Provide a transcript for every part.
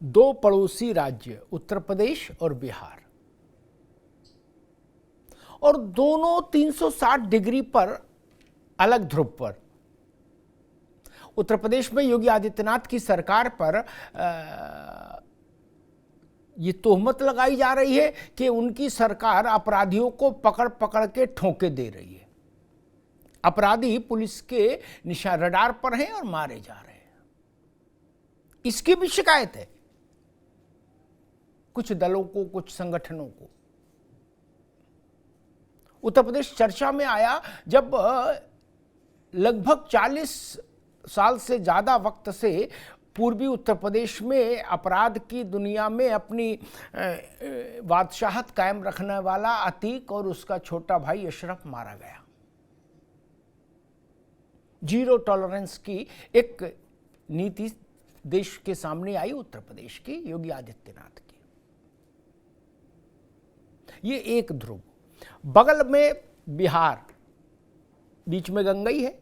दो पड़ोसी राज्य उत्तर प्रदेश और बिहार, और दोनों 360 डिग्री पर अलग ध्रुव पर। उत्तर प्रदेश में योगी आदित्यनाथ की सरकार पर ये तोहमत लगाई जा रही है कि उनकी सरकार अपराधियों को पकड़ पकड़ के ठोके दे रही है। अपराधी पुलिस के निशान रडार पर हैं और मारे जा रहे हैं। इसकी भी शिकायत है कुछ दलों को, कुछ संगठनों को। उत्तर प्रदेश चर्चा में आया जब लगभग 40 साल से ज्यादा वक्त से पूर्वी उत्तर प्रदेश में अपराध की दुनिया में अपनी बादशाहत कायम रखने वाला अतीक और उसका छोटा भाई अशरफ मारा गया। जीरो टॉलरेंस की एक नीति देश के सामने आई उत्तर प्रदेश की, योगी आदित्यनाथ की। ये एक ध्रुव। बगल में बिहार, बीच में गंगा ही है,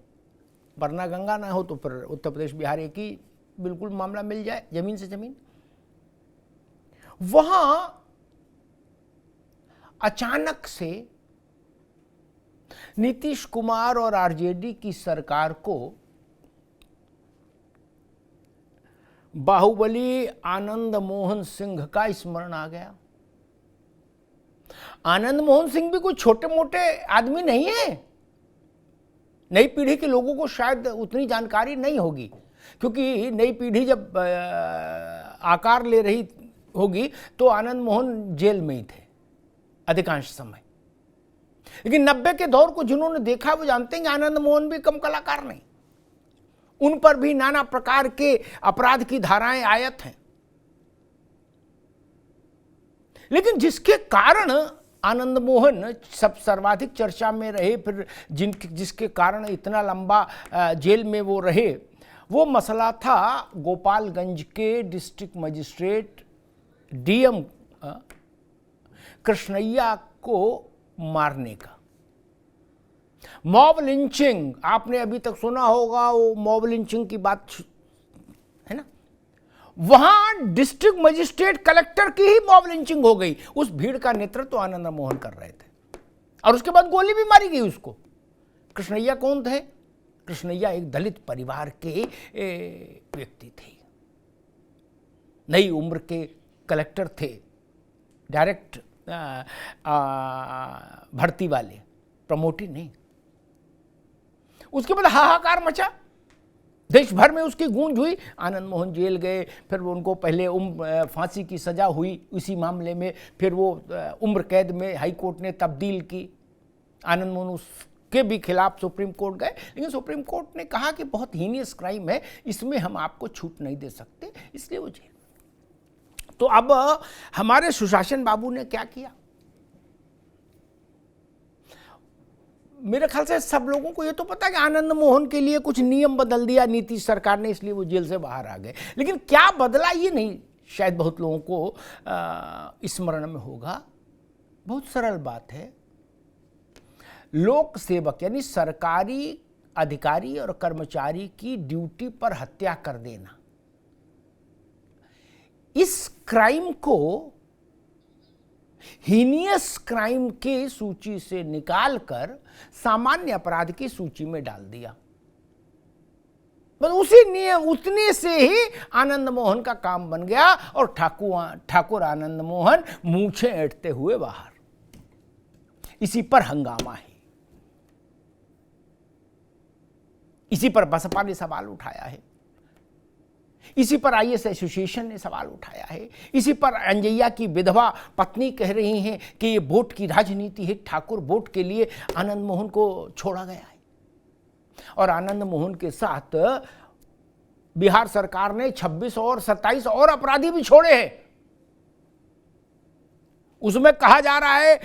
वरना गंगा ना हो तो फिर उत्तर प्रदेश बिहार एक ही बिल्कुल मामला मिल जाए, जमीन से जमीन। वहां अचानक से नीतीश कुमार और आरजेडी की सरकार को बाहुबली आनंद मोहन सिंह का स्मरण आ गया। आनंद मोहन सिंह भी कोई छोटे मोटे आदमी नहीं है। नई पीढ़ी के लोगों को शायद उतनी जानकारी नहीं होगी, क्योंकि नई पीढ़ी जब आकार ले रही होगी तो आनंद मोहन जेल में ही थे अधिकांश समय। लेकिन 90 के दौर को जिन्होंने देखा वो जानते हैं कि आनंद मोहन भी कम कलाकार नहीं। उन पर भी नाना प्रकार के अपराध की धाराएं आयत हैं। लेकिन जिसके कारण आनंद मोहन सब सर्वाधिक चर्चा में रहे, फिर जिसके कारण इतना लंबा जेल में वो रहे, वो मसला था गोपालगंज के डिस्ट्रिक्ट मजिस्ट्रेट डीएम कृष्णैया को मारने का। मॉब लिंचिंग, आपने अभी तक सुना होगा वो मॉब लिंचिंग की बात, है ना। वहां डिस्ट्रिक्ट मजिस्ट्रेट कलेक्टर की ही मॉब लिंचिंग हो गई। उस भीड़ का नेतृत्व तो आनंद मोहन कर रहे थे और उसके बाद गोली भी मारी गई उसको। कृष्णैया कौन थे? कृष्णैया एक दलित परिवार के व्यक्ति थे, नई उम्र के कलेक्टर थे, डायरेक्ट भर्ती वाले, प्रमोटी नहीं। उसके बाद हाहाकार मचा, देश भर में उसकी गूंज हुई। आनंद मोहन जेल गए, फिर उनको पहले फांसी की सजा हुई उसी मामले में, फिर वो उम्र कैद में हाई कोर्ट ने तब्दील की। आनंद मोहन उसके भी खिलाफ सुप्रीम कोर्ट गए, लेकिन सुप्रीम कोर्ट ने कहा कि बहुत हीनियस क्राइम है, इसमें हम आपको छूट नहीं दे सकते, इसलिए वो जेल। तो अब हमारे सुशासन बाबू ने क्या किया? मेरे ख्याल से सब लोगों को ये तो पता है कि आनंद मोहन के लिए कुछ नियम बदल दिया नीतीश सरकार ने, इसलिए वो जेल से बाहर आ गए। लेकिन क्या बदला ये नहीं शायद बहुत लोगों को स्मरण में होगा। बहुत सरल बात है, लोक सेवक यानी सरकारी अधिकारी और कर्मचारी की ड्यूटी पर हत्या कर देना, इस क्राइम को हीनियस क्राइम की सूची से निकालकर सामान्य अपराध की सूची में डाल दिया। बस उसी नियम उतने से ही आनंद मोहन का काम बन गया और ठाकुर आनंद मोहन मूंछें ऐंठते हुए बाहर। इसी पर हंगामा है, इसी पर बसपा ने सवाल उठाया है, इसी पर आईएएस एसोसिएशन ने सवाल उठाया है, इसी पर अंजैया की विधवा पत्नी कह रही हैं कि ये वोट की राजनीति है, ठाकुर वोट के लिए आनंद मोहन को छोड़ा गया है। और आनंद मोहन के साथ बिहार सरकार ने 26 और 27 और अपराधी भी छोड़े हैं। उसमें कहा जा रहा है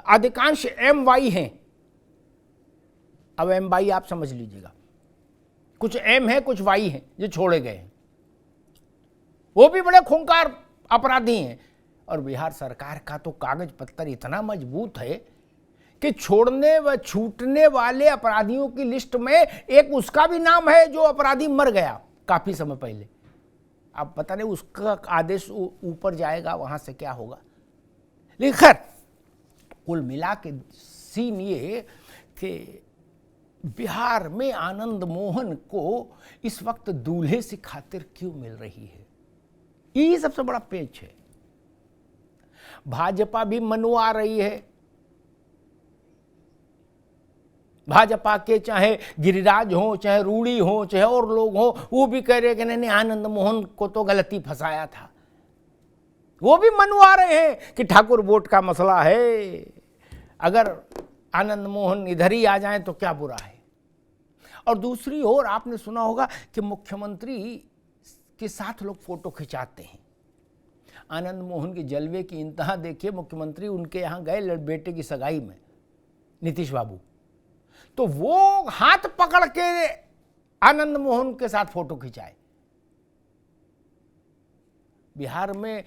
अधिकांश एमवाई हैं। अब एमवाई आप समझ लीजिएगा, कुछ एम है कुछ वाई है जो छोड़े गए हैं, वो भी बड़े खूंखार अपराधी हैं। और बिहार सरकार का तो कागज पत्तर इतना मजबूत है कि छोड़ने व छूटने वाले अपराधियों की लिस्ट में एक उसका भी नाम है जो अपराधी मर गया काफी समय पहले। अब पता नहीं उसका आदेश ऊपर जाएगा, वहां से क्या होगा। लेकिन खैर कुल मिला के सीन ये कि बिहार में आनंद मोहन को इस वक्त दूल्हे से खातिर क्यों मिल रही है, यही सबसे बड़ा पेच है। भाजपा भी मनवा रही है, भाजपा के चाहे गिरिराज हो, चाहे रूड़ी हो, चाहे और लोग हो, वो भी कह रहे हैं कि नहीं आनंद मोहन को तो गलती फंसाया था। वो भी मनवा रहे हैं कि ठाकुर वोट का मसला है, अगर आनंद मोहन इधर ही आ जाएं तो क्या बुरा है। और दूसरी ओर आपने सुना होगा कि मुख्यमंत्री के साथ लोग फोटो खिंचाते हैं। आनंद मोहन के जलवे की इंतहा देखिए, मुख्यमंत्री उनके यहाँ गए बेटे की सगाई में, नीतीश बाबू, तो वो हाथ पकड़ के आनंद मोहन के साथ फोटो खिंचाए। बिहार में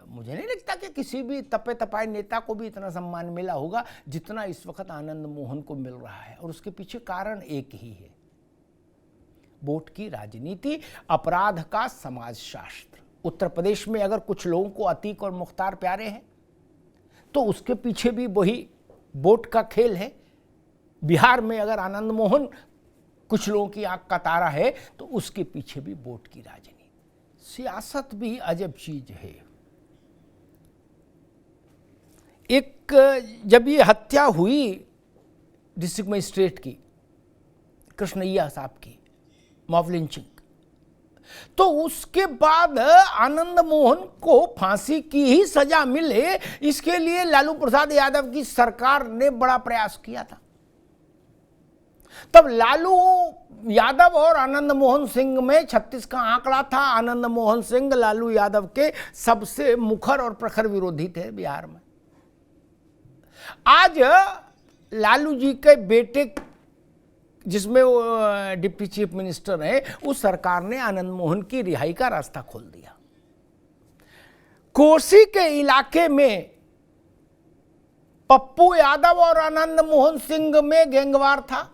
मुझे नहीं लगता कि किसी भी तपे तपाए नेता को भी इतना सम्मान मिला होगा जितना इस वक्त आनंद मोहन को मिल रहा है। और उसके पीछे कारण एक ही है, वोट की राजनीति, अपराध का समाजशास्त्र। उत्तर प्रदेश में अगर कुछ लोगों को अतीक और मुख्तार प्यारे हैं तो उसके पीछे भी वही वोट का खेल है। बिहार में अगर आनंद मोहन कुछ लोगों की आंख का तारा है तो उसके पीछे भी वोट की राजनीति। सियासत भी अजब चीज है। एक जब ये हत्या हुई डिस्ट्रिक्ट मजिस्ट्रेट की, कृष्णैया साहब की, मॉब लिंचिंग, तो उसके बाद आनंद मोहन को फांसी की ही सजा मिले, इसके लिए लालू प्रसाद यादव की सरकार ने बड़ा प्रयास किया था। तब लालू यादव और आनंद मोहन सिंह में 36 का आंकड़ा था। आनंद मोहन सिंह लालू यादव के सबसे मुखर और प्रखर विरोधी थे बिहार में। आज लालू जी के बेटे, जिसमें वो डिप्टी चीफ मिनिस्टर है, उस सरकार ने आनंद मोहन की रिहाई का रास्ता खोल दिया। कोसी के इलाके में पप्पू यादव और आनंद मोहन सिंह में गैंगवार था।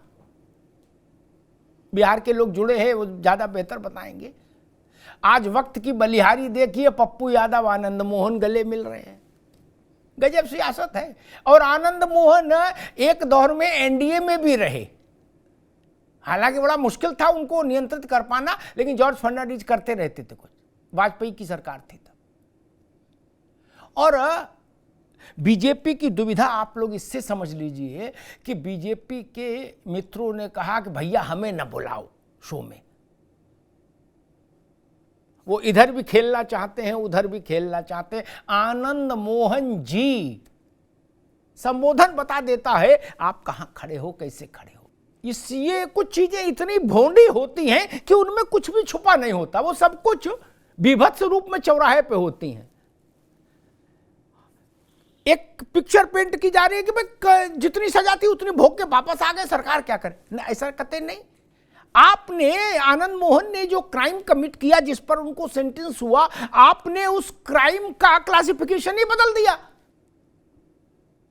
बिहार के लोग जुड़े हैं, वो ज्यादा बेहतर बताएंगे। आज वक्त की बलिहारी देखिए, पप्पू यादव आनंद मोहन गले मिल रहे हैं। गजब सियासत है। और आनंद मोहन एक दौर में एनडीए में भी रहे, हालांकि बड़ा मुश्किल था उनको नियंत्रित कर पाना, लेकिन जॉर्ज फर्नांडिस करते रहते थे कुछ, वाजपेयी की सरकार थी तब। और बीजेपी की दुविधा आप लोग इससे समझ लीजिए कि बीजेपी के मित्रों ने कहा कि भैया हमें न बुलाओ शो में। वो इधर भी खेलना चाहते हैं, उधर भी खेलना चाहते हैं। आनंद मोहन जी संबोधन बता देता है आप कहां खड़े हो, कैसे खड़े हो। ये कुछ चीजें इतनी भोंडी होती हैं कि उनमें कुछ भी छुपा नहीं होता, वो सब कुछ विभत्स रूप में चौराहे पे होती हैं। एक पिक्चर पेंट की जा रही है कि भाई जितनी सजा थी उतनी भोग के वापस आ गए, सरकार क्या करे। ना, ऐसा कतई नहीं। आपने, आनंद मोहन ने जो क्राइम कमिट किया, जिस पर उनको सेंटेंस हुआ, आपने उस क्राइम का क्लासिफिकेशन ही बदल दिया।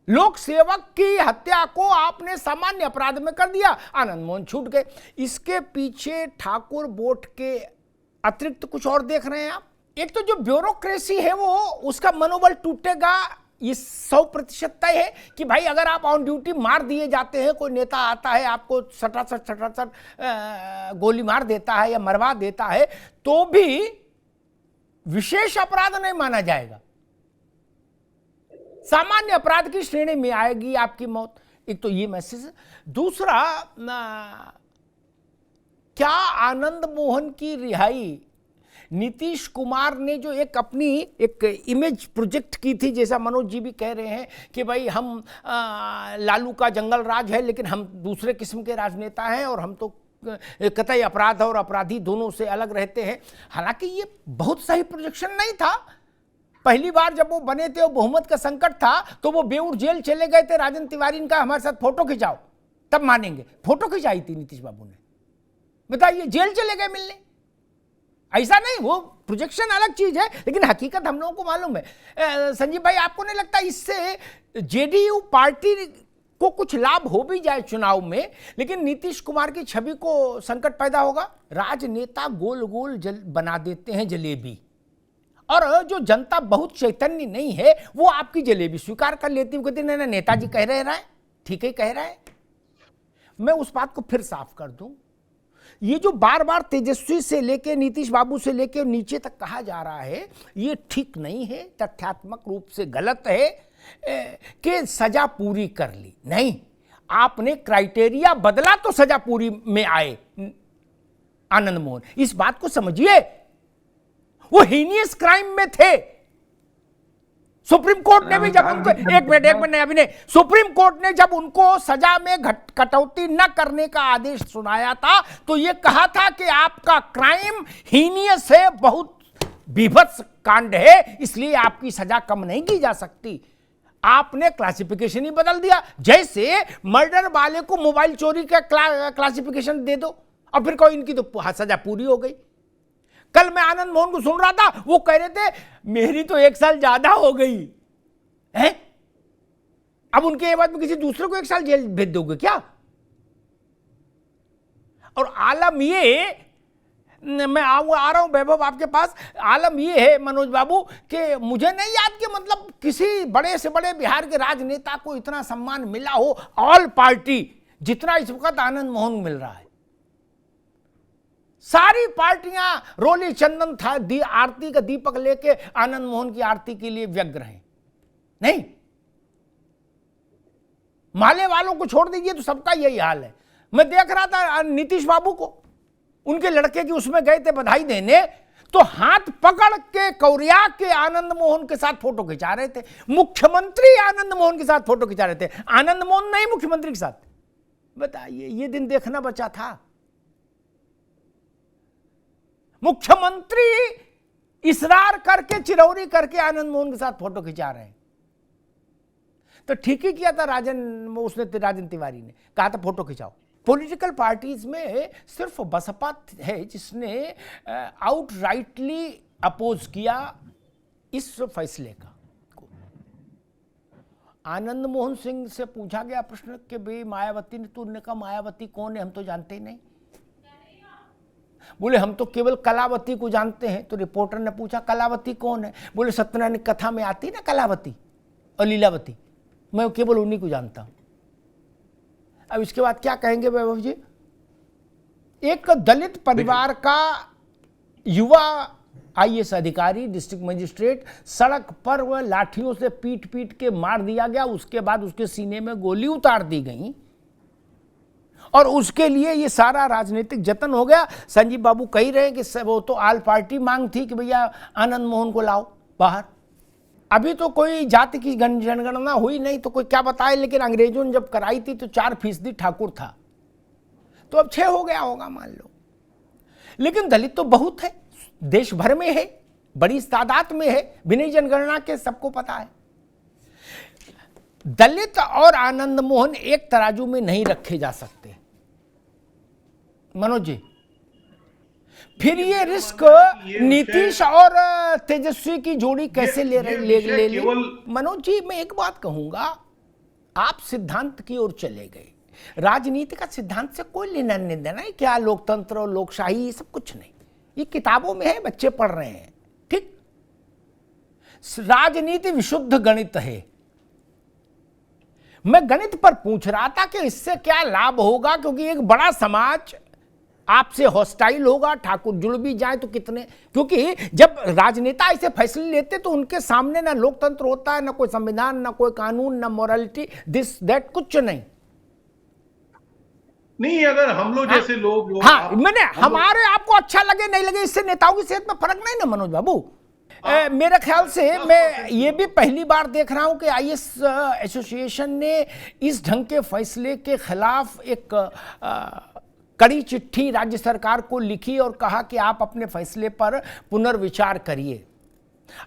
लोक सेवक की हत्या को आपने सामान्य अपराध में कर दिया, आनंद मोहन छूट गए। इसके पीछे ठाकुर वोट के अतिरिक्त कुछ और देख रहे हैं आप। एक तो जो ब्यूरोक्रेसी है वो, उसका मनोबल टूटेगा, ये 100% तय है कि भाई अगर आप ऑन ड्यूटी मार दिए जाते हैं, कोई नेता आता है आपको सटासट गोली मार देता है या मरवा देता है, तो भी विशेष अपराध नहीं माना जाएगा, सामान्य अपराध की श्रेणी में आएगी आपकी मौत। एक तो ये मैसेज है। दूसरा, क्या आनंद मोहन की रिहाई नीतीश कुमार ने जो एक अपनी एक इमेज प्रोजेक्ट की थी, जैसा मनोज जी भी कह रहे हैं कि भाई हम लालू का जंगल राज है लेकिन हम दूसरे किस्म के राजनेता हैं और हम तो कतई अपराध और अपराधी दोनों से अलग रहते हैं। हालांकि ये बहुत सही प्रोजेक्शन नहीं था। पहली बार जब वो बने थे, वो बहुमत का संकट था, तो वो बेऊर जेल चले गए थे। राजन तिवारी का हमारे साथ फोटो खिंचाओ तब मानेंगे, फोटो खिंचाई थी नीतीश बाबू ने, बताइए, जेल चले गए मिलने। ऐसा नहीं, वो प्रोजेक्शन अलग चीज है, लेकिन हकीकत हम लोगों को मालूम है। संजीव भाई, आपको नहीं लगता इससे जेडीयू पार्टी को कुछ लाभ हो भी जाए चुनाव में, लेकिन नीतीश कुमार की छवि को संकट पैदा होगा। राजनेता गोल गोल बना देते हैं जलेबी, और जो जनता बहुत चैतन्य नहीं है वो आपकी जलेबी स्वीकार कर लेती है, कहती नहीं नेताजी कह रहे हैं, ठीक है कह रहा है। मैं उस बात को फिर साफ कर दूं, ये जो बार बार तेजस्वी से लेके नीतीश बाबू से लेके नीचे तक कहा जा रहा है, ये ठीक नहीं है, तथ्यात्मक रूप से गलत है कि सजा पूरी कर ली। नहीं, आपने क्राइटेरिया बदला तो सजा पूरी में आए आनंद मोहन, इस बात को समझिए। वो हीनियस क्राइम में थे। सुप्रीम कोर्ट ने भी जब उनको एक मिनट अभी नहीं, सुप्रीम कोर्ट ने जब उनको सजा में कटौती न करने का आदेश सुनाया था तो ये कहा था कि आपका क्राइम हीनियस है, बहुत बीभत्स कांड है, इसलिए आपकी सजा कम नहीं की जा सकती। आपने क्लासिफिकेशन ही बदल दिया, जैसे मर्डर वाले को मोबाइल चोरी का क्लासिफिकेशन दे दो और फिर कोई इनकी तो सजा पूरी हो गई। कल मैं आनंद मोहन को सुन रहा था, वो कह रहे थे मेरी तो 1 साल ज्यादा हो गई है, अब उनके बाद में किसी दूसरे को 1 साल जेल भेज दोगे क्या? और आलम ये, मैं आ रहा हूं वैभव आपके पास, आलम ये है मनोज बाबू कि मुझे नहीं याद कि मतलब किसी बड़े से बड़े बिहार के राजनेता को इतना सम्मान मिला हो ऑल पार्टी जितना इस वक्त आनंद मोहन को मिल रहा है। सारी पार्टियां रोली चंदन था आरती का दीपक लेके आनंद मोहन की आरती के लिए व्यग्र हैं। नहीं, माले वालों को छोड़ दीजिए तो सबका यही हाल है। मैं देख रहा था नीतीश बाबू को, उनके लड़के की उसमें गए थे बधाई देने, तो हाथ पकड़ के कौरिया के आनंद मोहन के साथ फोटो खिंचा रहे थे। मुख्यमंत्री आनंद मोहन के साथ फोटो खिंचा रहे थे, आनंद मोहन नहीं मुख्यमंत्री के साथ। बताइए, ये दिन देखना बचा था। मुख्यमंत्री इसरार करके चिरौरी करके आनंद मोहन के साथ फोटो खिंचा रहे हैं, तो ठीक ही किया था राजन तिवारी ने कहा था फोटो खिंचाओ। पॉलिटिकल पार्टीज में सिर्फ बसपा है जिसने आउटराइटली अपोज किया इस फैसले का। आनंद मोहन सिंह से पूछा गया प्रश्न कि भाई मायावती ने, तो उन्होंने कहा मायावती कौन है, हम तो जानते ही नहीं। बोले हम तो केवल कलावती को जानते हैं। तो रिपोर्टर ने पूछा कलावती कौन है? बोले सत्यनारायण कथा में आती ना कलावती और लीलावती, मैं केवल उन्हीं को जानता हूं। अब इसके बाद क्या कहेंगे वैभव जी? एक दलित परिवार का युवा आईएएस अधिकारी, डिस्ट्रिक्ट मजिस्ट्रेट, सड़क पर वह लाठियों से पीट पीट के मार दिया गया, उसके बाद उसके सीने में गोली उतार दी गई और उसके लिए ये सारा राजनीतिक जतन हो गया। संजीव बाबू कह रहे हैं कि वो तो आल पार्टी मांग थी कि भैया आनंद मोहन को लाओ बाहर। अभी तो कोई जाति की जनगणना हुई नहीं तो कोई क्या बताए, लेकिन अंग्रेजों ने जब कराई थी तो 4% ठाकुर था, तो अब 6 हो गया होगा मान लो। लेकिन दलित तो बहुत है, देश भर में है, बड़ी तादाद में है, बिना जनगणना के सबको पता है। दलित और आनंद मोहन एक तराजू में नहीं रखे जा सकते मनोज जी। फिर ये रिस्क नीतीश और तेजस्वी की जोड़ी कैसे ले मनोज जी, मैं एक बात कहूंगा, आप सिद्धांत की ओर चले गए। राजनीति का सिद्धांत से कोई लेना नहीं देना है, क्या लोकतंत्र और लोकशाही ये सब कुछ नहीं, ये किताबों में है, बच्चे पढ़ रहे हैं, ठीक। राजनीति विशुद्ध गणित है। मैं गणित पर पूछ रहा था कि इससे क्या लाभ होगा, क्योंकि एक बड़ा समाज आपसे हॉस्टाइल होगा, ठाकुर जुड़ भी जाए तो कितने, क्योंकि जब राजनेता ऐसे फैसले लेते तो उनके सामने ना लोकतंत्र होता है, ना कोई संविधान, ना कोई कानून, ना मोरालिटी, दिस दैट, कुछ नहीं। अगर हम लोग जैसे लोग मैंने हमारे आपको अच्छा लगे नहीं लगे, इससे नेताओं की सेहत में फर्क नहीं ना मनोज बाबू। मेरे ख्याल से मैं ये भी पहली बार देख रहा हूं कि आईएएस एसोसिएशन ने इस ढंग के फैसले के खिलाफ एक कड़ी चिट्ठी राज्य सरकार को लिखी और कहा कि आप अपने फैसले पर पुनर्विचार करिए।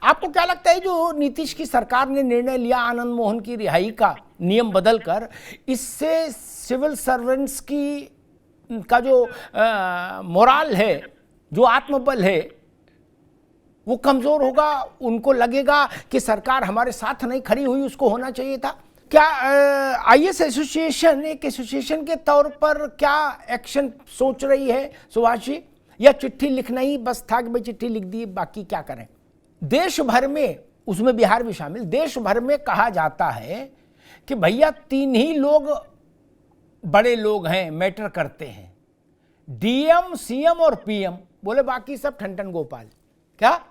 आपको क्या लगता है जो नीतीश की सरकार ने निर्णय लिया आनंद मोहन की रिहाई का नियम बदलकर, इससे सिविल सर्वेंट्स का जो मोराल है, जो आत्मबल है, वो कमजोर होगा? उनको लगेगा कि सरकार हमारे साथ नहीं खड़ी हुई, उसको होना चाहिए था। क्या आईएएस एसोसिएशन एक एसोसिएशन के तौर पर क्या एक्शन सोच रही है सुभाष जी, या चिट्ठी लिखना ही बस था कि भाई चिट्ठी लिख दी, बाकी क्या करें? देश भर में, उसमें बिहार भी शामिल, देश भर में कहा जाता है कि भैया 3 ही लोग बड़े लोग हैं, मैटर करते हैं, डीएम, सीएम और पीएम। बोले बाकी सब ठन गोपाल। क्या?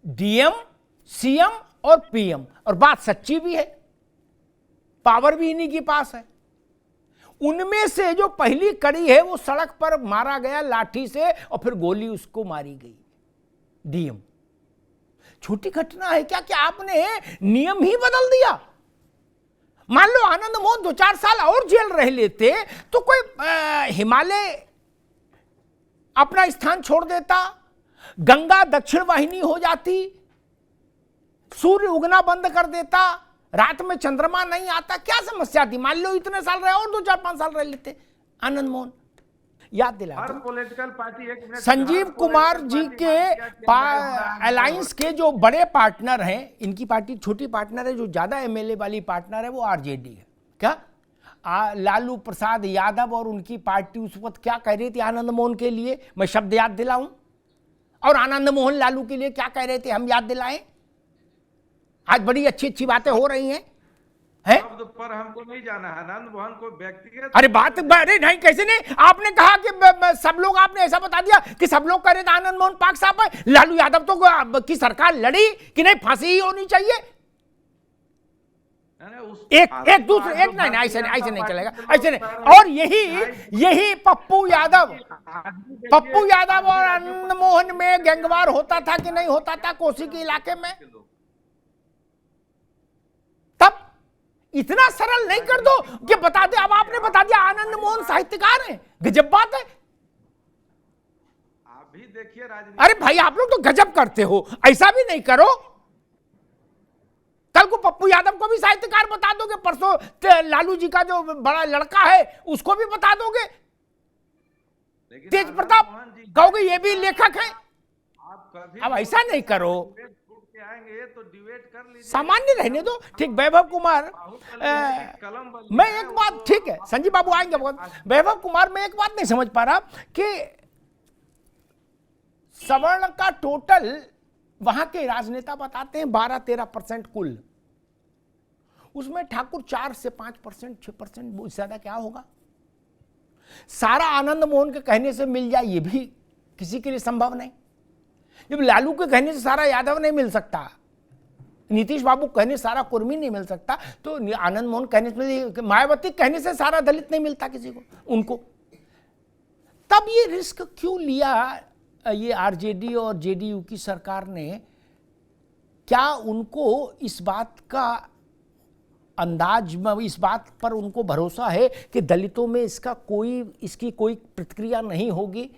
डीएम, सीएम और पीएम। और बात सच्ची भी है, पावर भी इन्हीं के पास है। उनमें से जो पहली कड़ी है वो सड़क पर मारा गया लाठी से और फिर गोली उसको मारी गई, डीएम। छोटी घटना है क्या कि आपने नियम ही बदल दिया? मान लो आनंद मोहन 2-4 साल और जेल रह लेते तो कोई हिमालय अपना स्थान छोड़ देता, गंगा दक्षिण वाहिनी हो जाती, सूर्य उगना बंद कर देता, रात में चंद्रमा नहीं आता, क्या समस्या थी? मान लो इतने साल रहे और 2-4-5 साल रह लेते आनंद मोहन। याद दिला हर पॉलिटिकल पार्टी एक मिनट, संजीव कुमार जी के अलायंस के जो बड़े पार्टनर हैं, इनकी पार्टी छोटी पार्टनर है, जो ज्यादा एमएलए वाली पार्टनर है वो आरजेडी है। क्या लालू प्रसाद यादव और उनकी पार्टी उस वक्त क्या कह रही थी आनंद मोहन के लिए? मैं शब्द याद दिलाऊं, और आनंद मोहन लालू के लिए क्या कह रहे थे हम याद दिलाएं? आज बड़ी अच्छी अच्छी बातें हो रही हैं, हैं? शब्द पर हमको नहीं जाना है, आनंद मोहन को व्यक्तिगत। अरे बात, अरे नहीं, कैसे नहीं? आपने कहा कि सब लोग, आपने ऐसा बता दिया कि सब लोग कह रहे थे आनंद मोहन पाक साहब है, लालू यादव तो की सरकार लड़ी कि नहीं फांसी ही होनी चाहिए। एक दूसरे, एक नहीं, ऐसे नहीं चलेगा, ऐसे नहीं। और यही पप्पू यादव और आनंद मोहन में गैंगवार होता था कि नहीं होता था कोसी के इलाके में? तब इतना सरल नहीं कर दो कि बता दे। अब आपने बता दिया आनंद मोहन साहित्यकार हैं, गजब बात है। आप भी देखिए राजनीति। अरे भाई आप लोग तो गजब करते हो, ऐसा भी नहीं करो। कल को पप्पू यादव को भी साहित्यकार बता दोगे, परसों लालू जी का जो बड़ा लड़का है उसको भी बता दोगे, तेज प्रताप कहोगे ये भी लेखक है। अब ऐसा नहीं करो, आएंगे तो डिबेट कर लीजिए, सामान्य रहने दो। ठीक, वैभव कुमार, मैं एक बात, ठीक है संजीव बाबू आएंगे बहुत। वैभव कुमार, मैं एक बात नहीं समझ पा रहा कि सवर्ण का टोटल वहां के राजनेता बताते हैं 12-13% कुल, उसमें ठाकुर 4 से 5%, 6%, ज्यादा क्या होगा? सारा आनंद मोहन के कहने से मिल जाए ये भी किसी के लिए संभव नहीं। जब लालू के कहने से सारा यादव नहीं मिल सकता, नीतीश बाबू कहने से सारा कुर्मी नहीं मिल सकता, तो आनंद मोहन कहने से, मायावती कहने से सारा दलित नहीं मिलता किसी को, उनको। तब ये रिस्क क्यों लिया ये आरजेडी और जेडीयू की सरकार ने? क्या उनको इस बात का अंदाज, इस बात पर उनको भरोसा है कि दलितों में इसकी कोई प्रतिक्रिया नहीं होगी?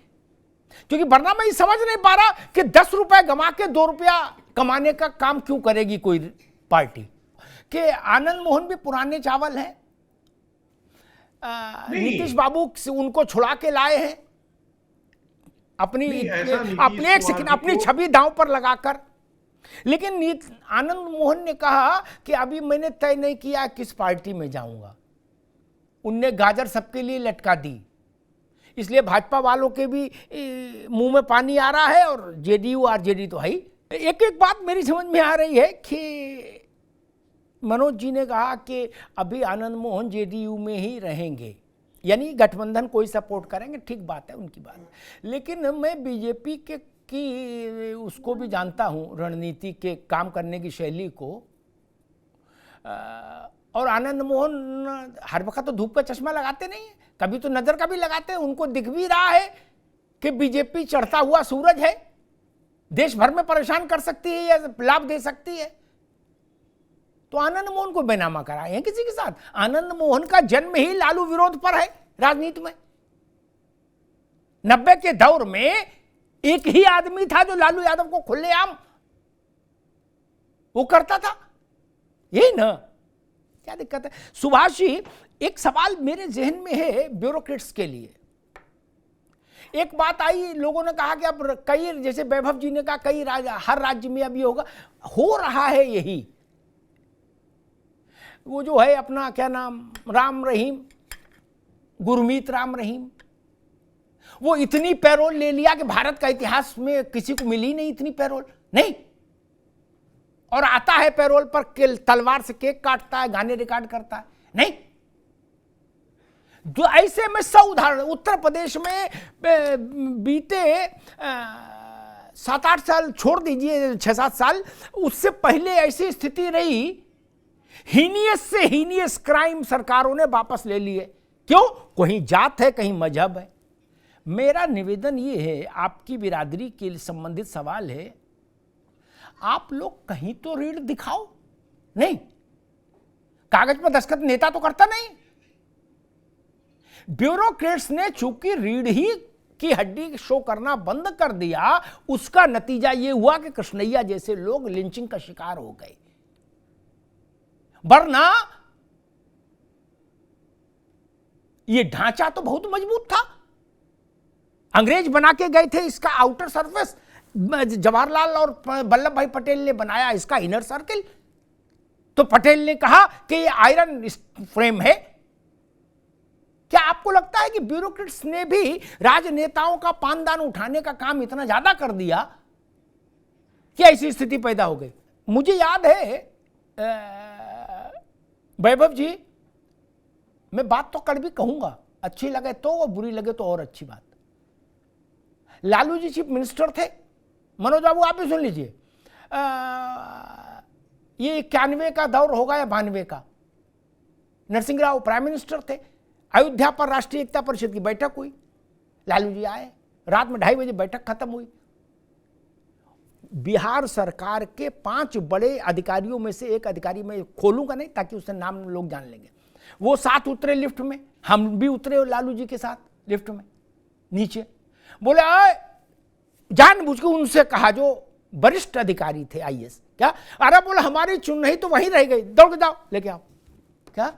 क्योंकि वरना मैं समझ नहीं पा रहा कि 10 रुपए गमा के 2 रुपया कमाने का काम क्यों करेगी कोई पार्टी। कि आनंद मोहन भी पुराने चावल हैं, नीतीश बाबू उनको छुड़ा के लाए हैं अपनी छवि दांव पर लगाकर। लेकिन आनंद मोहन ने कहा कि अभी मैंने तय नहीं किया किस पार्टी में जाऊंगा। उनने गाजर सबके लिए लटका दी, इसलिए भाजपा वालों के भी मुंह में पानी आ रहा है, और जेडीयू आरजेडी तो है ही। एक बात मेरी समझ में आ रही है कि मनोज जी ने कहा कि अभी आनंद मोहन जेडीयू में ही रहेंगे, यानी गठबंधन कोई सपोर्ट करेंगे, ठीक बात है उनकी बात। लेकिन मैं बीजेपी की उसको भी जानता हूँ, रणनीति के काम करने की शैली को। और आनंद मोहन हर वक्त तो धूप का चश्मा लगाते नहीं है, कभी तो नजर का भी लगाते हैं। उनको दिख भी रहा है कि बीजेपी चढ़ता हुआ सूरज है, देश भर में परेशान कर सकती है या लाभ दे सकती है। तो आनंद मोहन को बेनामा कराए हैं किसी के साथ। आनंद मोहन का जन्म ही लालू विरोध पर है राजनीति में। 90 के दौर में एक ही आदमी था जो लालू यादव को खुलेआम वो करता था, यही ना? क्या दिक्कत है? सुभाष जी, एक सवाल मेरे जहन में है ब्यूरोक्रेट्स के लिए। एक बात आई, लोगों ने कहा कि अब कई, जैसे वैभव जी ने कहा, कई हर राज्य में अब ये होगा, हो रहा है यही। वो जो है अपना क्या नाम, राम रहीम, गुरमीत राम रहीम, वो इतनी पैरोल ले लिया कि भारत का इतिहास में किसी को मिली नहीं इतनी पैरोल नहीं। और आता है पैरोल पर तलवार से केक काटता है, गाने रिकॉर्ड करता है, नहीं। जो ऐसे में 100 उदाहरण उत्तर प्रदेश में बीते 7-8 साल छोड़ दीजिए, 6-7 साल, उससे पहले ऐसी स्थिति रही, हीनियस से हीनियस क्राइम सरकारों ने वापस ले लिए। क्यों? कहीं जात है, कहीं मजहब है। मेरा निवेदन ये है, आपकी बिरादरी के संबंधित सवाल है, आप लोग कहीं तो रीढ़ दिखाओ। नहीं, कागज पर दस्तखत नेता तो करता नहीं। ब्यूरोक्रेट्स ने चूंकि रीढ़ ही की हड्डी शो करना बंद कर दिया, उसका नतीजा यह हुआ कि कृष्णैया जैसे लोग लिंचिंग का शिकार हो गए। वरना यह ढांचा तो बहुत मजबूत था, अंग्रेज बना के गए थे। इसका आउटर सरफेस जवाहरलाल और वल्लभ भाई पटेल ने बनाया, इसका इनर सर्किल। तो पटेल ने कहा कि ये आयरन फ्रेम है। क्या आपको लगता है कि ब्यूरोक्रेट्स ने भी राजनेताओं का पानदान उठाने का काम इतना ज्यादा कर दिया कि ऐसी स्थिति पैदा हो गई? मुझे याद है वैभव जी, मैं बात तो कड़वी कहूंगा, अच्छी लगे तो और बुरी लगे तो और अच्छी बात। लालू जी चीफ मिनिस्टर थे, मनोज बाबू आप भी सुन लीजिए, ये 91 का दौर होगा या 92 का, नरसिंह राव प्राइम मिनिस्टर थे। अयोध्या पर राष्ट्रीय एकता परिषद की बैठक हुई, लालू जी आए, रात में 2:30 बजे बैठक खत्म हुई। बिहार सरकार के 5 बड़े अधिकारियों में से एक अधिकारी, मैं खोलूंगा नहीं ताकि उससे नाम लोग जान लेंगे, वो 7 उतरे लिफ्ट में, हम भी उतरे लालू जी के साथ लिफ्ट में नीचे। बोले जानबूझ के उनसे कहा, जो वरिष्ठ अधिकारी थे आईएएस, क्या? अरे बोले हमारी चुन नहीं तो वहीं रह गई, दौड़ के जाओ लेके आओ। क्या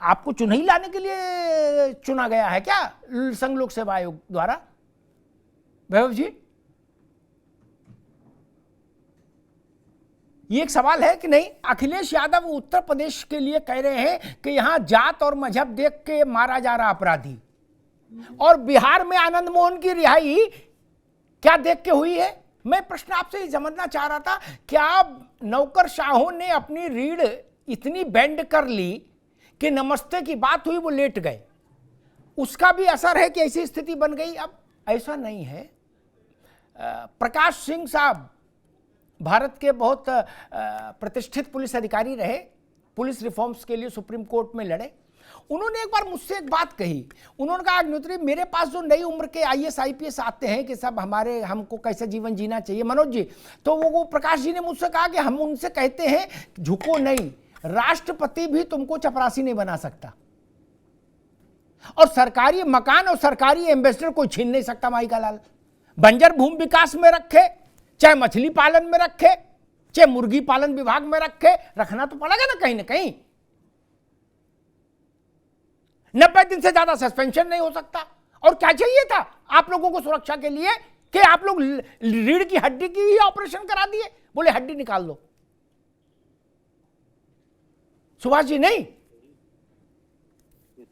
आपको चुनाई लाने के लिए चुना गया है क्या संघ लोक सेवा आयोग द्वारा? वैभव जी, ये एक सवाल है कि नहीं? अखिलेश यादव उत्तर प्रदेश के लिए कह रहे हैं कि यहां जात और मजहब देख के मारा जा रहा अपराधी, और बिहार में आनंद मोहन की रिहाई क्या देख के हुई है? मैं प्रश्न आपसे ये समझना चाह रहा था, क्या नौकरशाहों ने अपनी रीढ़ इतनी बेंड कर ली कि नमस्ते की बात हुई वो लेट गए? उसका भी असर है कि ऐसी स्थिति बन गई? अब ऐसा नहीं है। प्रकाश सिंह साहब भारत के बहुत प्रतिष्ठित पुलिस अधिकारी रहे, पुलिस रिफॉर्म्स के लिए सुप्रीम कोर्ट में लड़े। उन्होंने एक बार मुझसे एक बात कही, उन्होंने कहा अग्निहोत्री, मेरे पास जो नई उम्र के आईएएस आईपीएस आते हैं कि सब हमको कैसे जीवन जीना चाहिए मनोज जी, तो वो प्रकाश जी ने मुझसे कहा कि हम उनसे कहते हैं झुको नहीं, राष्ट्रपति भी तुमको चपरासी नहीं बना सकता, और सरकारी मकान और सरकारी एम्बेसडर कोई छीन नहीं सकता। माई का लाल, बंजर भूमि विकास में रखे, चाहे मछली पालन में रखे, चाहे मुर्गी पालन विभाग में रखे, रखना तो पड़ेगा ना कहीं ना कहीं। 90 दिन से ज्यादा सस्पेंशन नहीं हो सकता। और क्या चाहिए था आप लोगों को सुरक्षा के लिए कि आप लोग रीढ़ की हड्डी की ही ऑपरेशन करा दिए? बोले हड्डी निकाल दो। सुभाष जी, नहीं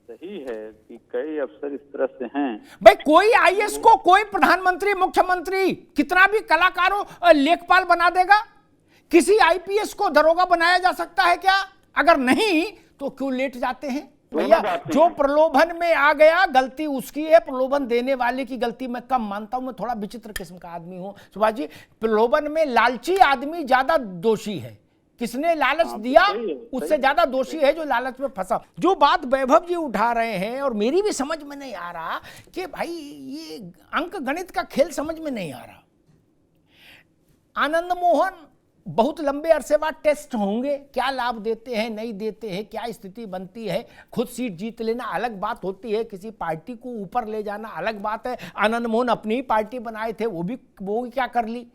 सही है कि कई अफसर इस तरह से हैं। भाई, कोई आईएएस को कोई प्रधानमंत्री, मुख्यमंत्री, कितना भी कलाकारों लेखपाल बना देगा? किसी आईपीएस को दरोगा बनाया जा सकता है क्या? अगर नहीं तो क्यों लेट जाते हैं भैया? जो प्रलोभन में आ गया, गलती उसकी है, प्रलोभन देने वाले की गलती मैं कम मानता हूं। मैं थोड़ा विचित्र किस्म का आदमी हूं सुभाष जी। प्रलोभन में लालची आदमी ज्यादा दोषी है, किसने लालच दिया उससे ज्यादा दोषी है जो लालच में फंसा। जो बात वैभव जी उठा रहे हैं, और मेरी भी समझ में नहीं आ रहा कि भाई ये अंक गणित का खेल समझ में नहीं आ रहा। आनंद मोहन बहुत लंबे अरसे बाद टेस्ट होंगे, क्या लाभ देते हैं, नहीं देते हैं, क्या स्थिति बनती है। खुद सीट जीत लेना अलग बात होती है, किसी पार्टी को ऊपर ले जाना अलग बात है। आनंद मोहन अपनी ही पार्टी बनाए थे, वो भी क्या कर ली।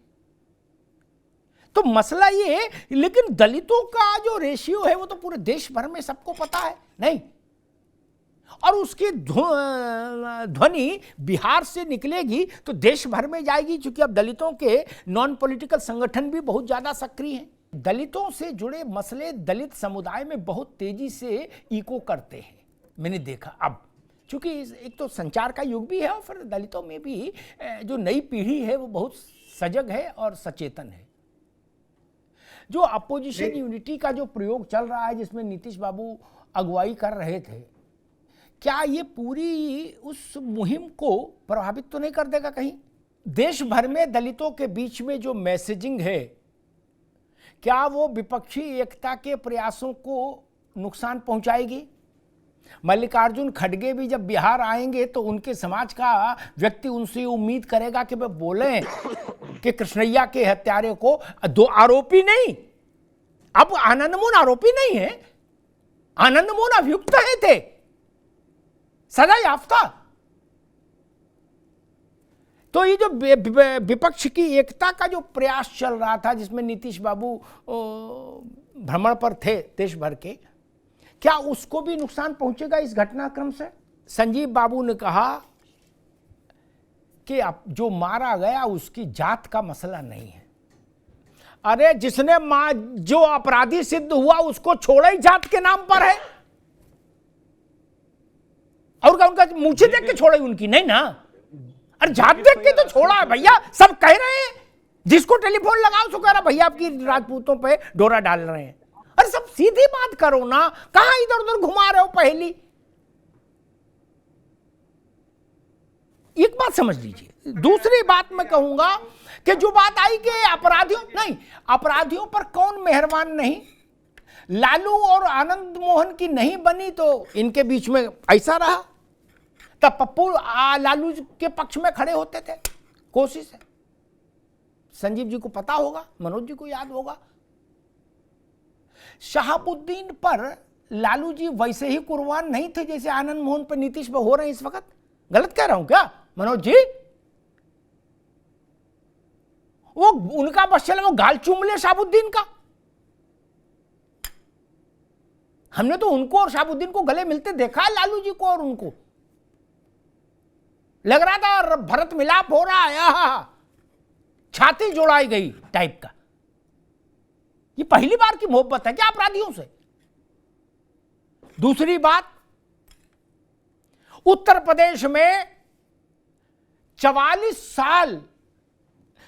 तो मसला ये है, लेकिन दलितों का जो रेशियो है वो तो पूरे देश भर में सबको पता है नहीं, और उसकी ध्वनि बिहार से निकलेगी तो देश भर में जाएगी, क्योंकि अब दलितों के नॉन पॉलिटिकल संगठन भी बहुत ज्यादा सक्रिय हैं। दलितों से जुड़े मसले दलित समुदाय में बहुत तेजी से इको करते हैं, मैंने देखा। अब चूंकि एक तो संचार का युग भी है और फिर दलितों में भी जो नई पीढ़ी है वो बहुत सजग है और सचेतन है। जो अपोजिशन यूनिटी का जो प्रयोग चल रहा है, जिसमें नीतीश बाबू अगुवाई कर रहे थे, क्या ये पूरी उस मुहिम को प्रभावित तो नहीं कर देगा कहीं? देश भर में दलितों के बीच में जो मैसेजिंग है, क्या वो विपक्षी एकता के प्रयासों को नुकसान पहुंचाएगी? मल्लिकार्जुन खड़गे भी जब बिहार आएंगे तो उनके समाज का व्यक्ति उनसे उम्मीद करेगा कि वे बोलें कि कृष्णैया के हत्यारे को दो आरोपी नहीं, अब आनंद मोहन आरोपी नहीं है, आनंद मोहन अभियुक्त है, थे सजा याफ्ता। तो ये जो विपक्ष की एकता का जो प्रयास चल रहा था, जिसमें नीतीश बाबू भ्रमण पर थे देश भर के, क्या उसको भी नुकसान पहुंचेगा इस घटनाक्रम से? संजीव बाबू ने कहा कि जो मारा गया उसकी जात का मसला नहीं है। अरे जिसने जो अपराधी सिद्ध हुआ उसको छोड़ा ही जात के नाम पर है, और क्या उनका मूछे देख के छोड़ा ही उनकी नहीं ना? अरे जात देख के तो छोड़ा है भैया, सब कह रहे हैं, जिसको टेलीफोन लगाओ उसको कह रहा भैया आपकी राजपूतों पे डोरा डाल रहे हैं। अरे सब सीधी बात करो ना, कहां इधर उधर घुमा रहे हो? पहली एक बात समझ लीजिए। दूसरी बात मैं कहूंगा कि जो बात आई कि अपराधियों पर कौन मेहरबान नहीं, लालू और आनंद मोहन की नहीं बनी तो इनके बीच में ऐसा रहा, तब पप्पू लालू के पक्ष में खड़े होते थे। कोशिश है, संजीव जी को पता होगा, मनोज जी को याद होगा, शहाबुद्दीन पर लालू जी वैसे ही कुर्बान नहीं थे जैसे आनंद मोहन पर नीतीश पर हो रहे हैं इस वक्त। गलत कह रहा हूं क्या मनोज जी? वो उनका बस चले, वो गाल चूम ले शहाबुद्दीन का। हमने तो उनको और शहाबुद्दीन को गले मिलते देखा है, लालू जी को और उनको लग रहा था भरत मिलाप हो रहा है, छाती जोड़ाई गई टाइप का। ये पहली बार की मोहब्बत है क्या अपराधियों से? दूसरी बात, उत्तर प्रदेश में 44 साल,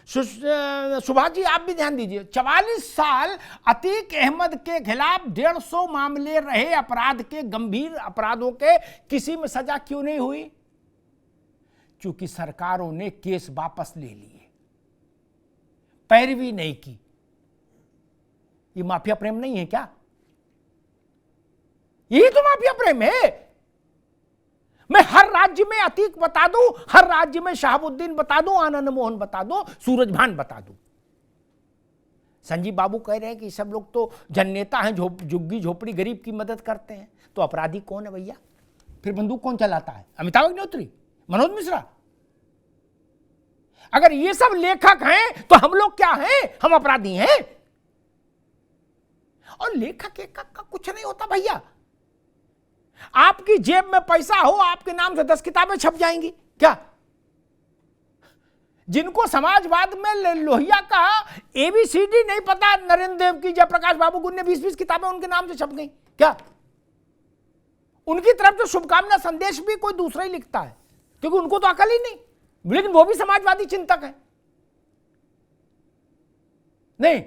सुभाष जी आप भी ध्यान दीजिए, 44 साल अतीक अहमद के खिलाफ 150 मामले रहे अपराध के, गंभीर अपराधों के, किसी में सजा क्यों नहीं हुई? क्योंकि सरकारों ने केस वापस ले लिए, पैरवी नहीं की। ये माफिया प्रेम नहीं है क्या? यही तो माफिया प्रेम है। मैं हर राज्य में अतीक बता दूं, हर राज्य में शहाबुद्दीन बता दूं, आनंद मोहन बता दूं, सूरजभान बता दूं। संजीव बाबू कह रहे हैं कि सब लोग तो जननेता हैं, झुग्गी झोपड़ी गरीब की मदद करते हैं, तो अपराधी कौन है भैया? फिर बंदूक कौन चलाता है? अमिताभ अग्निहोत्री, मनोज मिश्रा? अगर ये सब लेखक हैं तो हम लोग क्या हैं? हम अपराधी हैं? और लेखक एकक का कुछ नहीं होता भैया। आपकी जेब में पैसा हो, आपके नाम से 10 किताबें छप जाएंगी क्या? जिनको समाजवाद में लोहिया का ABCD नहीं पता, नरेंद्र देव की, जयप्रकाश बाबू गुन ने 20-20 किताबें उनके नाम से छप गई क्या? उनकी तरफ तो शुभकामना संदेश भी कोई दूसरा ही लिखता है, क्योंकि उनको तो अकल ही नहीं, लेकिन वो भी समाजवादी चिंतक है। नहीं,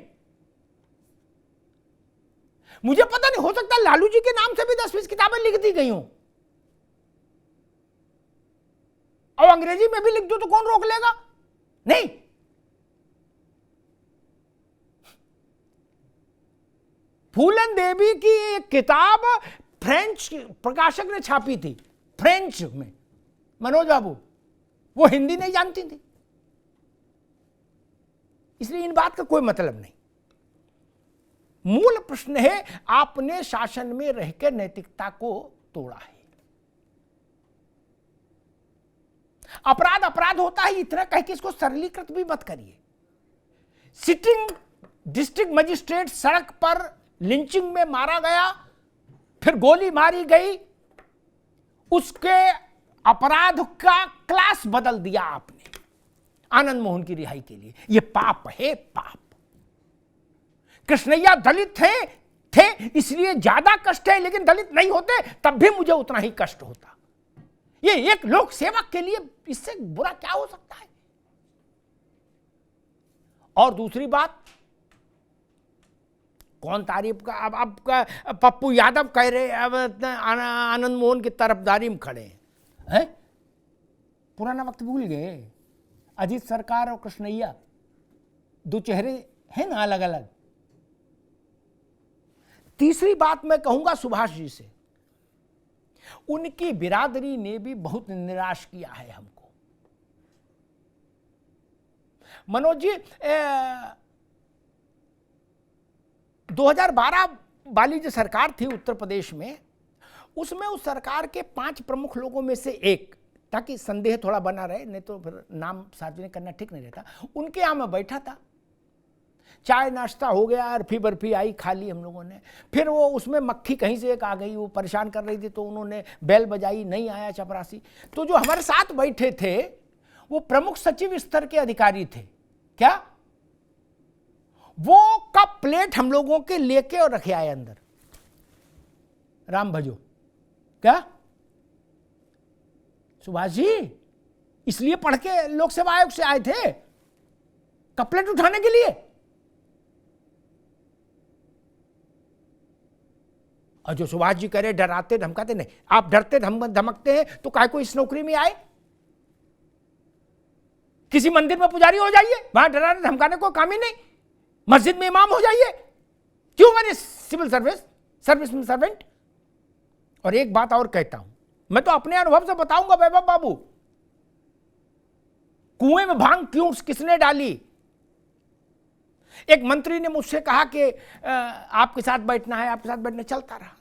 मुझे पता नहीं, हो सकता लालू जी के नाम से भी 10-20 किताबें लिख दी गई हों, और अंग्रेजी में भी लिख दो तो कौन रोक लेगा? नहीं, फूलन देवी की एक किताब फ्रेंच प्रकाशक ने छापी थी, फ्रेंच में, मनोज बाबू, वो हिंदी नहीं जानती थी, इसलिए इन बात का कोई मतलब नहीं। मूल प्रश्न है, आपने शासन में रहकर नैतिकता को तोड़ा है। अपराध अपराध होता है, इतना कह के इसको सरलीकृत भी मत करिए। सिटिंग डिस्ट्रिक्ट मजिस्ट्रेट सड़क पर लिंचिंग में मारा गया, फिर गोली मारी गई, उसके अपराध का क्लास बदल दिया आपने आनंद मोहन की रिहाई के लिए। यह पाप है, पाप। कृष्णैया दलित थे इसलिए ज्यादा कष्ट है, लेकिन दलित नहीं होते तब भी मुझे उतना ही कष्ट होता। ये एक लोक सेवक के लिए इससे बुरा क्या हो सकता है? और दूसरी बात, कौन तारीफ का, अब आपका पप्पू यादव कह रहे, अब आनंद मोहन की तरफदारी में खड़े हैं। पुराना वक्त भूल गए? अजीत सरकार और कृष्णैया दो चेहरे हैं ना अलग अलग। तीसरी बात मैं कहूंगा सुभाष जी से, उनकी बिरादरी ने भी बहुत निराश किया है हमको। मनोज जी, 2012 वाली जो सरकार थी उत्तर प्रदेश में, उसमें उस सरकार के 5 प्रमुख लोगों में से एक, ताकि संदेह थोड़ा बना रहे, नहीं तो फिर नाम सार्वजनिक करना ठीक नहीं रहता, उनके यहाँ मैं बैठा था, चाय नाश्ता हो गया, अर्फी बर्फी आई, खा ली हम लोगों ने। फिर वो उसमें मक्खी कहीं से एक आ गई, वो परेशान कर रही थी, तो उन्होंने बेल बजाई, नहीं आया चपरासी। तो जो हमारे साथ बैठे थे वो प्रमुख सचिव स्तर के अधिकारी थे। क्या वो कप प्लेट हम लोगों के लेके और रखे आए अंदर, राम भजो। क्या सुभाष जी इसलिए पढ़ के लोक सेवा आयोग से आए थे, कप प्लेट उठाने के लिए? और जो सुभाष जी कह रहे डराते धमकाते, नहीं, आप डरते धमकते हैं तो काहे को इस नौकरी में आए? किसी मंदिर में पुजारी हो जाइए, वहां डराने धमकाने को काम ही नहीं। मस्जिद में इमाम हो जाइए, क्यों बने सिविल सर्विस में सर्वेंट? और एक बात और कहता हूं, मैं तो अपने अनुभव से बताऊंगा वैभव बाबू, कुएं में भांग क्यों किसने डाली? एक मंत्री ने मुझसे कहा कि आपके साथ बैठना है, आपके साथ बैठना, चलता रहा।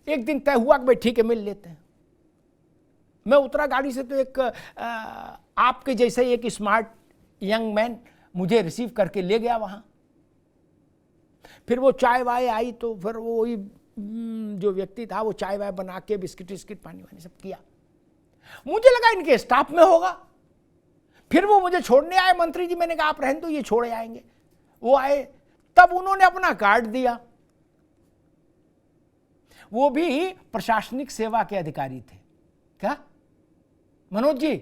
एक दिन तय हुआ कि भाई ठीक है मिल लेते हैं। मैं उतरा गाड़ी से तो एक आपके जैसे ही एक स्मार्ट यंग मैन मुझे रिसीव करके ले गया वहां। फिर वो चाय वाय आई तो फिर वो वही जो व्यक्ति था वो चाय वाय बना के बिस्किट पानी वानी सब किया। मुझे लगा इनके स्टाफ में होगा। फिर वो मुझे छोड़ने आए मंत्री जी, मैंने कहा आप रहने दो, ये छोड़े आएंगे। वो आए, तब उन्होंने अपना कार्ड दिया। वो भी प्रशासनिक सेवा के अधिकारी थे। क्या मनोज जी,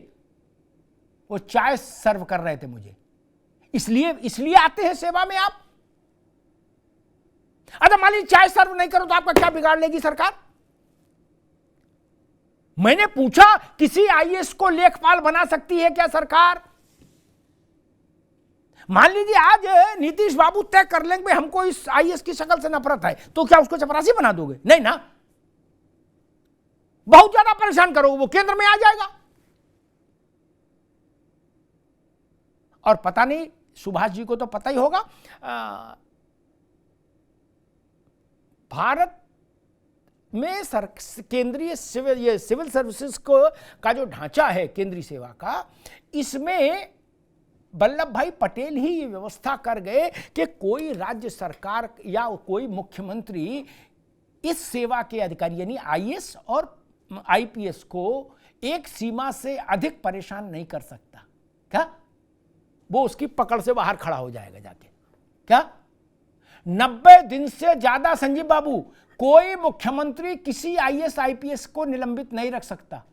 वो चाय सर्व कर रहे थे मुझे, इसलिए आते हैं सेवा में आप? अच्छा मान लीजिए चाय सर्व नहीं करो तो आपका क्या बिगाड़ लेगी सरकार? मैंने पूछा, किसी आईएएस को लेखपाल बना सकती है क्या सरकार? मान लीजिए आज नीतीश बाबू तय कर लेंगे भाई हमको इस आईएएस की शक्ल से नफरत है, तो क्या उसको चपरासी बना दोगे? नहीं ना, बहुत ज्यादा परेशान करोगे, वो केंद्र में आ जाएगा। और पता नहीं, सुभाष जी को तो पता ही होगा, भारत में केंद्रीय सिविल सर्विसेज का जो ढांचा है केंद्रीय सेवा का, इसमें वल्लभ भाई पटेल ही ये व्यवस्था कर गए कि कोई राज्य सरकार या कोई मुख्यमंत्री इस सेवा के अधिकारी यानी आईएएस और आईपीएस को एक सीमा से अधिक परेशान नहीं कर सकता। क्या वो उसकी पकड़ से बाहर खड़ा हो जाएगा जाके? क्या 90 दिन से ज्यादा संजीव बाबू कोई मुख्यमंत्री किसी आईएएस आईपीएस को निलंबित नहीं रख सकता,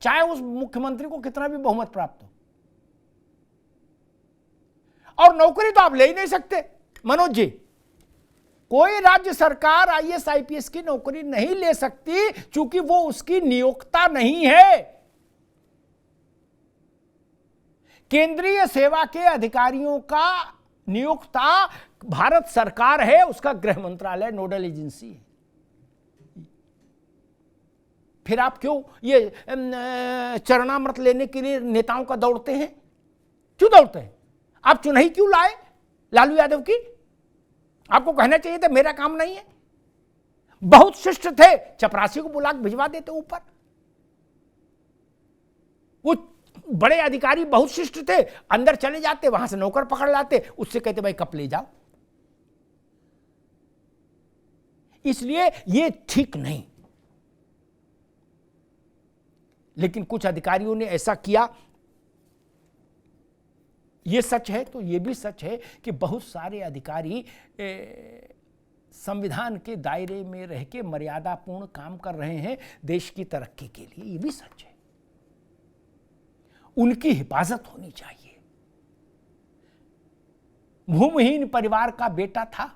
चाहे उस मुख्यमंत्री को कितना भी बहुमत प्राप्त हो। और नौकरी तो आप ले ही नहीं सकते मनोज जी, कोई राज्य सरकार आईएएस आईपीएस की नौकरी नहीं ले सकती, क्योंकि वो उसकी नियोक्ता नहीं है। केंद्रीय सेवा के अधिकारियों का नियोक्ता भारत सरकार है, उसका गृह मंत्रालय नोडल एजेंसी है। फिर आप क्यों ये चरणामृत लेने के लिए नेताओं का दौड़ते हैं? क्यों दौड़ते हैं? आप चुनाई क्यों लाए लालू यादव की? आपको कहना चाहिए था मेरा काम नहीं है। बहुत शिष्ट थे, चपरासी को बुला के भिजवा देते ऊपर। वो बड़े अधिकारी बहुत शिष्ट थे, अंदर चले जाते, वहां से नौकर पकड़ लाते, उससे कहते भाई कप ले जाओ। इसलिए ये ठीक नहीं। लेकिन कुछ अधिकारियों ने ऐसा किया ये सच है तो ये भी सच है कि बहुत सारे अधिकारी संविधान के दायरे में रह के मर्यादापूर्ण काम कर रहे हैं देश की तरक्की के लिए, ये भी सच है। उनकी हिफाजत होनी चाहिए। भूमिहीन परिवार का बेटा था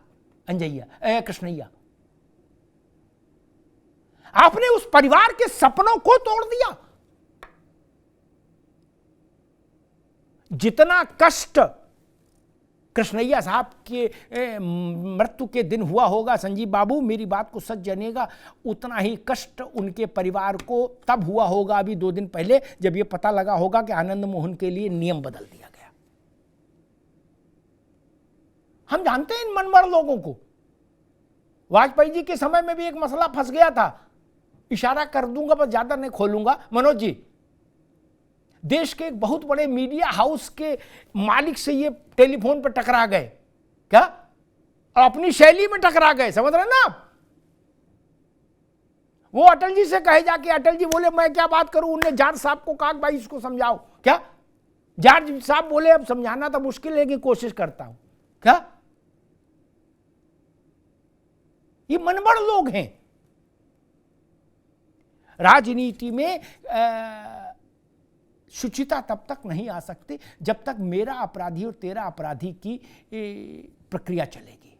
कृष्णैया, आपने उस परिवार के सपनों को तोड़ दिया। जितना कष्ट कृष्णैया साहब के मृत्यु के दिन हुआ होगा, संजीव बाबू मेरी बात को सच जानिएगा, उतना ही कष्ट उनके परिवार को तब हुआ होगा अभी 2 दिन पहले, जब यह पता लगा होगा कि आनंद मोहन के लिए नियम बदल दिया गया। हम जानते हैं इन मनमड़ लोगों को। वाजपेयी जी के समय में भी एक मसला फंस गया था, इशारा कर दूंगा पर ज्यादा नहीं खोलूंगा। मनोज जी, देश के एक बहुत बड़े मीडिया हाउस के मालिक से ये टेलीफोन पर टकरा गए, क्या? और अपनी शैली में टकरा गए, समझ रहे ना आप? वो अटल जी से कहे जाके, अटल जी बोले मैं क्या बात करूं, उन्होंने जॉर्ज साहब को कहा भाई इसको समझाओ। क्या? जॉर्ज साहब बोले अब समझाना तो मुश्किल है कि कोशिश करता हूं। क्या? ये मनमड़ लोग हैं। राजनीति में शुचिता तब तक नहीं आ सकती जब तक मेरा अपराधी और तेरा अपराधी की प्रक्रिया चलेगी।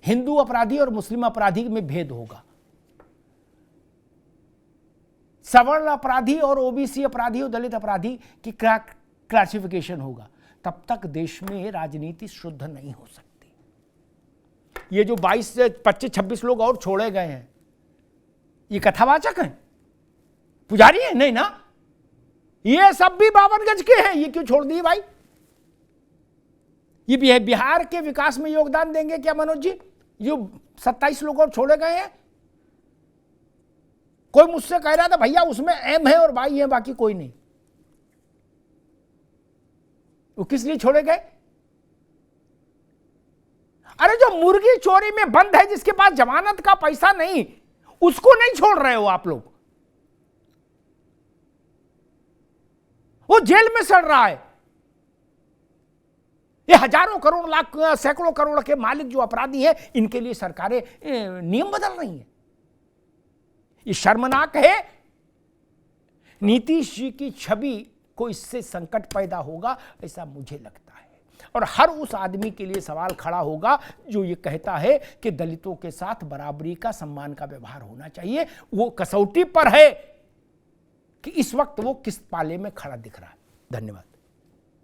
हिंदू अपराधी और मुस्लिम अपराधी में भेद होगा, सवर्ण अपराधी और ओबीसी अपराधी और दलित अपराधी की क्लासिफिकेशन होगा, तब तक देश में राजनीति शुद्ध नहीं हो सकती। ये जो 22 से 25-26 लोग और छोड़े गए हैं, ये कथावाचक हैं, पुजारी है? नहीं ना, ये सब भी 52 गज के हैं। ये क्यों छोड़ दिए भाई? ये बिहार के विकास में योगदान देंगे क्या मनोज जी? जो 27 लोग और छोड़े गए हैं, कोई मुझसे कह रहा था भैया उसमें एम है और भाई है, बाकी कोई नहीं। वो किस लिए छोड़े गए? अरे जो मुर्गी चोरी में बंद है, जिसके पास जमानत का पैसा नहीं, उसको नहीं छोड़ रहे हो आप लोग। वो जेल में सड़ रहा है। ये हजारों करोड़ लाख सैकड़ों करोड़ के मालिक जो अपराधी हैं, इनके लिए सरकारें नियम बदल रही हैं। ये शर्मनाक है। नीतीश जी की छवि को इससे संकट पैदा होगा, ऐसा मुझे लगता है। और हर उस आदमी के लिए सवाल खड़ा होगा जो ये कहता है कि दलितों के साथ बराबरी का, सम्मान का व्यवहार होना चाहिए। वो कसौटी पर है कि इस वक्त वो किस पाले में खड़ा दिख रहा है। धन्यवाद।